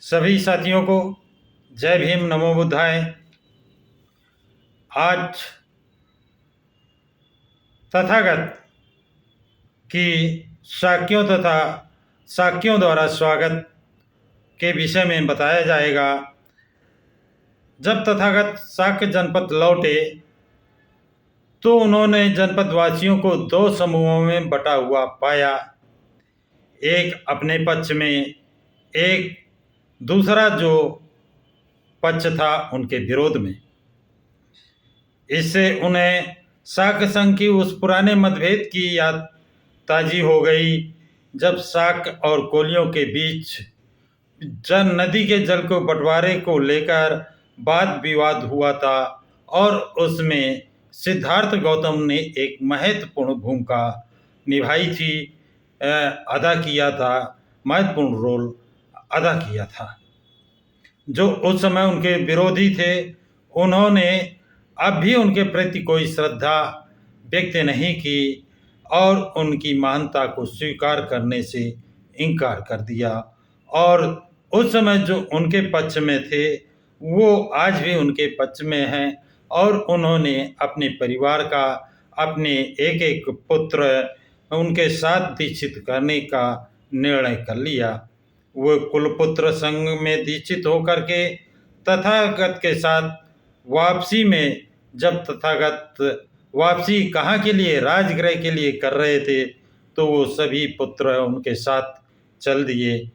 सभी साथियों को जय भीम, नमो बुद्धाय। आज तथागत की शाक्यों द्वारा स्वागत के विषय में बताया जाएगा। जब तथागत शाक्य जनपद लौटे तो उन्होंने जनपद वासियों को दो समूहों में बटा हुआ पाया, एक अपने पक्ष में, एक दूसरा जो पक्ष था उनके विरोध में। इससे उन्हें शाक्य संघ की उस पुराने मतभेद की याद ताजी हो गई जब शाक्य और कोलियों के बीच नदी के जल को बंटवारे को लेकर वाद विवाद हुआ था और उसमें सिद्धार्थ गौतम ने एक महत्वपूर्ण भूमिका निभाई थी, महत्वपूर्ण रोल अदा किया था। जो उस समय उनके विरोधी थे उन्होंने अब भी उनके प्रति कोई श्रद्धा व्यक्त नहीं की और उनकी महानता को स्वीकार करने से इनकार कर दिया। और उस समय जो उनके पक्ष में थे वो आज भी उनके पक्ष में हैं और उन्होंने अपने परिवार का, अपने एक एक पुत्र उनके साथ दीक्षित करने का निर्णय कर लिया। वो कुलपुत्र संघ में दीक्षित होकर के तथागत के साथ वापसी में, जब तथागत वापसी कहाँ के लिए, राजगृह के लिए कर रहे थे, तो वो सभी पुत्र उनके साथ चल दिए।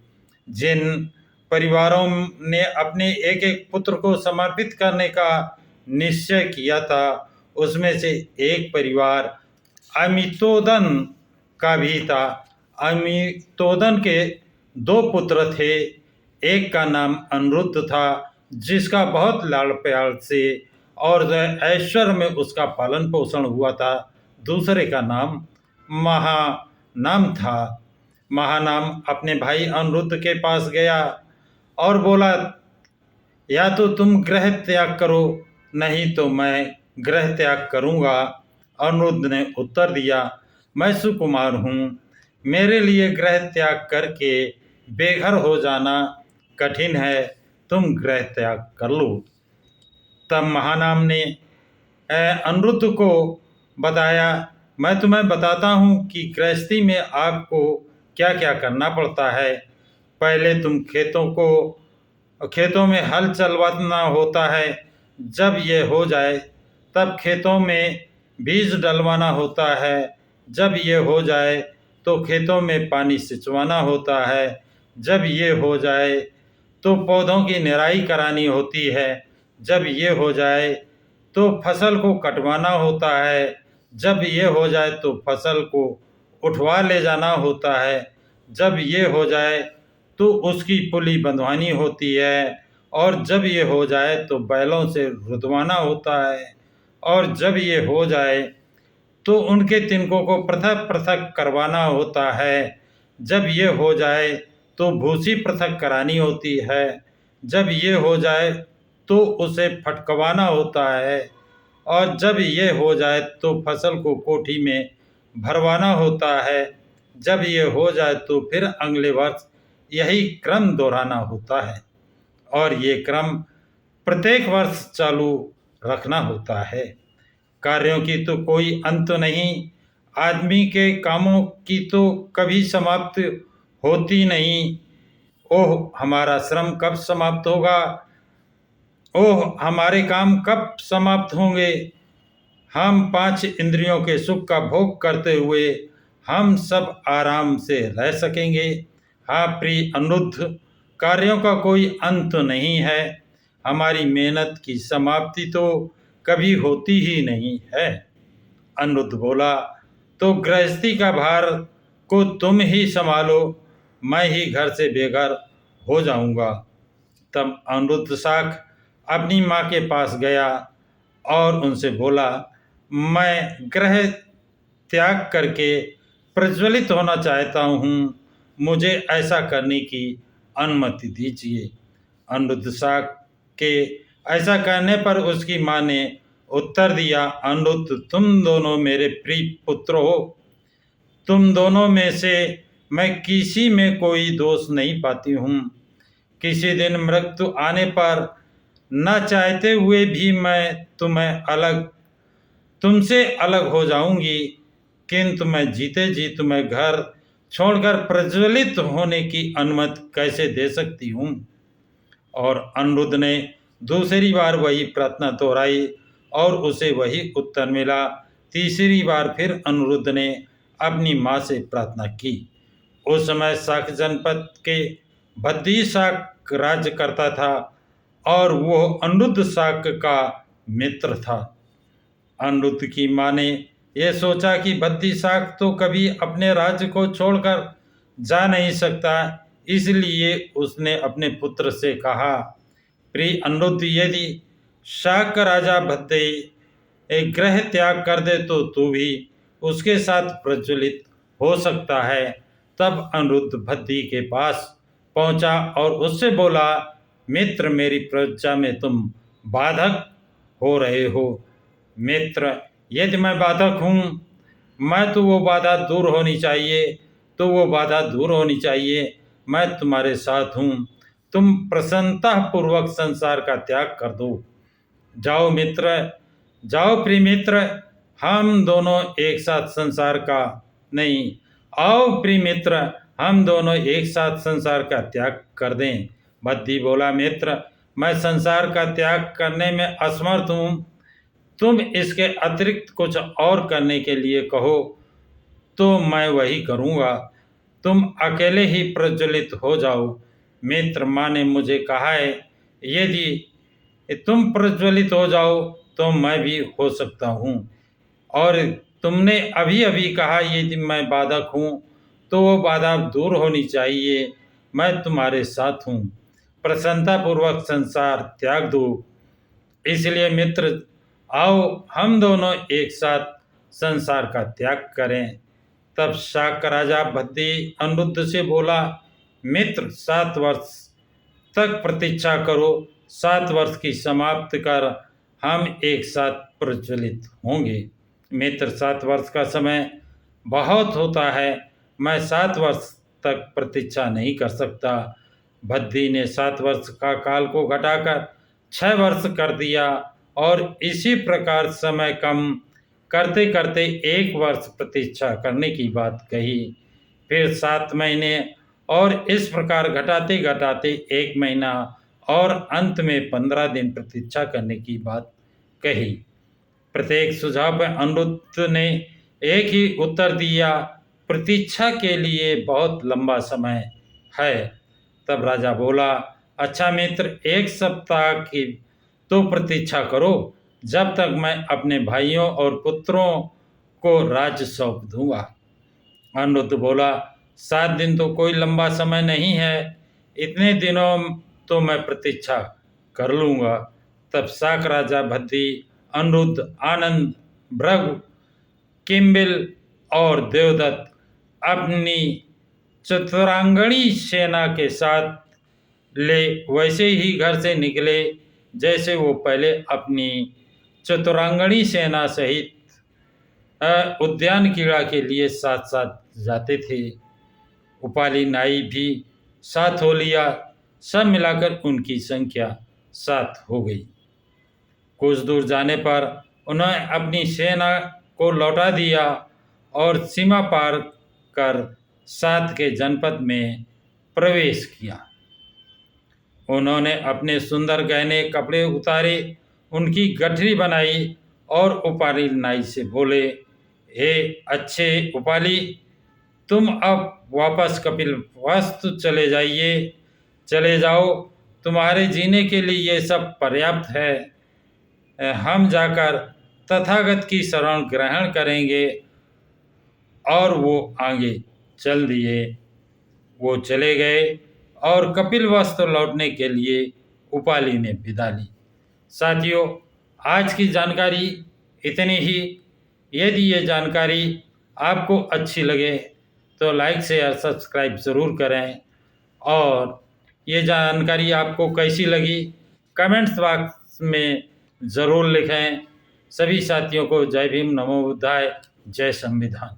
जिन परिवारों ने अपने एक एक पुत्र को समर्पित करने का निश्चय किया था उसमें से एक परिवार अमितोदन का भी था। अमितोदन के दो पुत्र थे, एक का नाम अनिरुद्ध था जिसका बहुत लाड़ प्यार से और ऐश्वर्य में उसका पालन पोषण हुआ था। दूसरे का नाम महानाम था। महानाम अपने भाई अनिरुद्ध के पास गया और बोला, या तो तुम गृह त्याग करो, नहीं तो मैं गृह त्याग करूँगा। अनिरुद्ध ने उत्तर दिया, मैं सुकुमार हूँ, मेरे लिए गृह त्याग करके बेघर हो जाना कठिन है, तुम गृह त्याग कर लो। तब महानाम ने अनिरुद्ध को बताया, मैं तुम्हें बताता हूँ कि गृहस्थी में आपको क्या क्या करना पड़ता है। पहले तुम खेतों में हल चलवाना होता है, जब ये हो जाए तब खेतों में बीज डलवाना होता है, जब ये हो जाए तो खेतों में पानी सिंचवाना होता है, जब ये हो जाए तो पौधों की निराई करानी होती है, जब ये हो जाए तो फसल को कटवाना होता है, जब ये हो जाए तो फसल को उठवा ले जाना होता है, जब ये हो जाए तो उसकी पुली बंधवानी होती है, और जब ये हो जाए तो बैलों से रुदवाना होता है, और जब ये हो जाए तो उनके तिनकों को पृथक पृथक करवाना होता है, जब ये हो जाए तो भूसी पृथक करानी होती है, जब ये हो जाए तो उसे फटकवाना होता है, और जब ये हो जाए तो फसल को कोठी में भरवाना होता है, जब ये हो जाए तो फिर अगले वर्ष यही क्रम दोहराना होता है, और ये क्रम प्रत्येक वर्ष चालू रखना होता है। कार्यों की तो कोई अंत नहीं, आदमी के कामों की तो कभी समाप्त होती नहीं। ओह हमारा श्रम कब समाप्त होगा, ओह हमारे काम कब समाप्त होंगे। हम 5 इंद्रियों के सुख का भोग करते हुए हम सब आराम से रह सकेंगे। हाँ प्रिय अनिरुद्ध, कार्यों का कोई अंत नहीं है, हमारी मेहनत की समाप्ति तो कभी होती ही नहीं है। अनिरुद्ध बोला, तो गृहस्थी का भार को तुम ही संभालो, मैं ही घर से बेघर हो जाऊंगा। तब अनिरुद्ध शाक्य अपनी माँ के पास गया और उनसे बोला, मैं गृह त्याग करके प्रज्वलित होना चाहता हूँ, मुझे ऐसा करने की अनुमति दीजिए। अनिरुद्ध शाक्य के ऐसा कहने पर उसकी माँ ने उत्तर दिया, अनिरुद्ध तुम दोनों मेरे प्रिय पुत्र हो, तुम दोनों में से मैं किसी में कोई दोष नहीं पाती हूँ, किसी दिन मृत्यु आने पर न चाहते हुए भी मैं तुमसे अलग हो जाऊंगी, किंतु मैं जीते जी तुम्हें घर छोड़कर प्रज्वलित होने की अनुमति कैसे दे सकती हूँ। और अनिरुद्ध ने दूसरी बार वही प्रार्थना दोहराई और उसे वही उत्तर मिला। तीसरी बार फिर अनिरुद्ध ने अपनी माँ से प्रार्थना की। उस समय शाक जनपद के भद्दी शाक राज्य करता था और वो अनिरुद्ध शाक का मित्र था। अनिरुद्ध की माँ ने यह सोचा कि भद्दी शाक तो कभी अपने राज्य को छोड़कर जा नहीं सकता, इसलिए उसने अपने पुत्र से कहा, प्रिय अनिरुद्ध, यदि शाक का राजा भद्दी एक ग्रह त्याग कर दे तो तू भी उसके साथ प्रज्वलित हो सकता है। तब अनिरुद्ध भद्दी के पास पहुंचा और उससे बोला, मित्र, मेरी प्रजा में तुम बाधक हो रहे हो। मित्र, यदि मैं बाधक हूँ, मैं तो वो बाधा दूर होनी चाहिए, मैं तुम्हारे साथ हूँ। तुम प्रसन्नता पूर्वक संसार का त्याग कर दो। जाओ मित्र, जाओ प्रिय मित्र, हम दोनों एक साथ संसार का त्याग कर दें। भद्दी बोला, मित्र, मैं संसार का त्याग करने में असमर्थ हूँ। तुम इसके अतिरिक्त कुछ और करने के लिए कहो तो मैं वही करूँगा। तुम अकेले ही प्रज्वलित हो जाओ। मित्र, माँ ने मुझे कहा है, यदि तुम प्रज्वलित हो जाओ तो मैं भी हो सकता हूँ। और तुमने अभी अभी कहा, यदि मैं बाधक हूँ तो वो बाधा दूर होनी चाहिए, मैं तुम्हारे साथ हूँ। प्रसन्नतापूर्वक संसार त्याग दो। इसलिए मित्र, आओ हम दोनों एक साथ संसार का त्याग करें। तब शाक राजा भद्दी अनिरुद्ध से बोला, मित्र, 7 वर्ष तक प्रतीक्षा करो। 7 वर्ष की समाप्त कर हम एक साथ प्रज्वलित होंगे। मित्र, 7 वर्ष का समय बहुत होता है, मैं 7 वर्ष तक प्रतीक्षा नहीं कर सकता। भद्दी ने 7 वर्ष का काल को घटाकर 6 वर्ष कर दिया और इसी प्रकार समय कम करते करते 1 वर्ष प्रतीक्षा करने की बात कही। फिर 7 महीने और इस प्रकार घटाते घटाते 1 महीना और अंत में 15 दिन प्रतीक्षा करने की बात कही। प्रत्येक सुझाव पर अनिरुद्ध ने एक ही उत्तर दिया, प्रतीक्षा के लिए बहुत लंबा समय है। तब राजा बोला, अच्छा मित्र, 1 सप्ताह की तो प्रतीक्षा करो, जब तक मैं अपने भाइयों और पुत्रों को राज्य सौंप दूंगा। अनिरुद्ध बोला, 7 दिन तो कोई लंबा समय नहीं है, इतने दिनों तो मैं प्रतीक्षा कर लूँगा। तब शाक राजा भद्दी, अनिरुद्ध, आनंद, भृगु, किम्बिल और देवदत्त अपनी चतुरांगणी सेना के साथ वैसे ही घर से निकले जैसे वो पहले अपनी चतुरांगणी सेना सहित उद्यान क्रीड़ा के लिए साथ साथ जाते थे। उपाली नाई भी साथ हो लिया। सब मिलाकर उनकी संख्या 7 हो गई। कुछ दूर जाने पर उन्होंने अपनी सेना को लौटा दिया और सीमा पार कर 7 के जनपद में प्रवेश किया। उन्होंने अपने सुंदर गहने कपड़े उतारे, उनकी गठरी बनाई और उपाली नाई से बोले, हे अच्छे उपाली, तुम अब वापस कपिलवस्तु चले जाओ, तुम्हारे जीने के लिए ये सब पर्याप्त है। हम जाकर तथागत की शरण ग्रहण करेंगे। और वो आगे चल दिए। वो चले गए और कपिलवस्तु लौटने के लिए उपाली ने विदा ली। साथियों, आज की जानकारी इतनी ही। यदि ये जानकारी आपको अच्छी लगे तो लाइक शेयर सब्सक्राइब ज़रूर करें। और ये जानकारी आपको कैसी लगी कमेंट्स बॉक्स में ज़रूर लिखें। सभी साथियों को जय भीम, नमो बुद्धाय, जय संविधान।